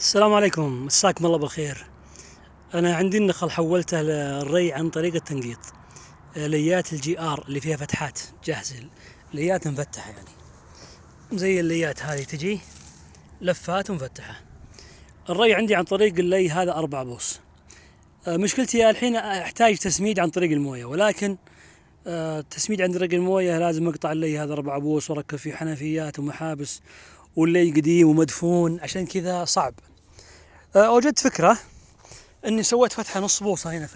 السلام عليكم، مساكم الله بالخير. أنا عندي النخل حولته للري عن طريق التنقيط. ليات الجي ار اللي فيها فتحات جاهزة، ليات مفتحة يعني زي الليات هذه تجي لفات مفتحة. الري عندي عن طريق اللي هذا 4 بوص. مشكلتي الحين أحتاج تسميد عن طريق الموية، ولكن التسميد عن طريق الموية لازم أقطع اللي هذا 4 بوص وأركب فيه حنفيات ومحابس، واللي قديم ومدفون، عشان كذا صعب. وجدت فكرة اني سويت فتحة نص بوصة هنا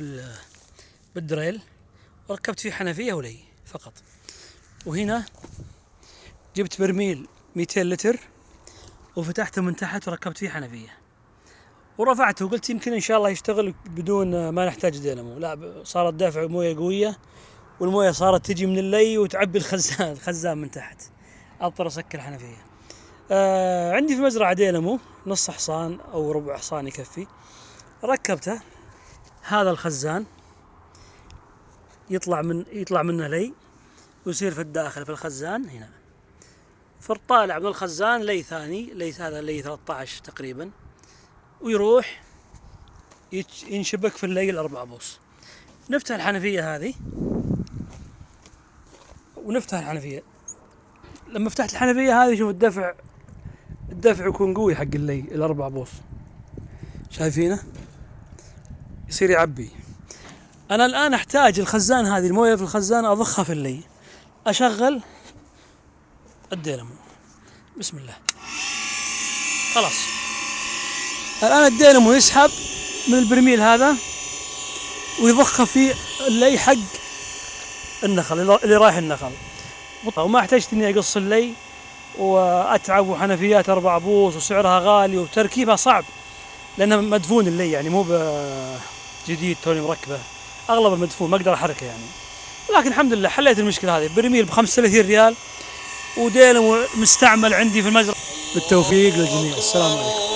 بالدريل، وركبت فيه حنفية ولي فقط. وهنا جبت برميل 200 لتر وفتحته من تحت وركبت فيه حنفية ورفعته، وقلت يمكن ان شاء الله يشتغل بدون ما نحتاج دينامو. لا، صارت دافع موية قوية، والموية صارت تجي من اللي وتعبي الخزان من تحت، اضطر اسكر الحنفية. عندي في مزرعة دينامو نص حصان او ربع حصان يكفي، ركبته. هذا الخزان يطلع منه لي ويصير في الداخل في الخزان هنا، فطالع من الخزان لي ثاني، هذا لي 13 تقريبا، ويروح ينشبك في اللي 4 بوص. نفتح الحنفية هذه ونفتح الحنفية. لما فتحت الحنفية هذه شوف الدفع يكون قوي حق اللي 4 بوص، شايفينه يصير يعبي. أنا الآن أحتاج الخزان هذه الموية في الخزان أضخها في اللي، أشغل الدينامو. بسم الله، خلاص الآن الدينامو يسحب من البرميل هذا ويضخها في اللي حق النخل اللي رايح النخل، وما احتجت إني أقص اللي وأتعب، وحنفيات 4 بوص وسعرها غالي وتركيبها صعب لأنها مدفون اللي، يعني مو بجديد توني مركبه، أغلبه مدفون ما أقدر أحركه يعني. لكن الحمد لله حليت المشكلة هذه. برميل ب35 ريال ودينامو مستعمل عندي في المزرعة. بالتوفيق للجميع، السلام عليكم.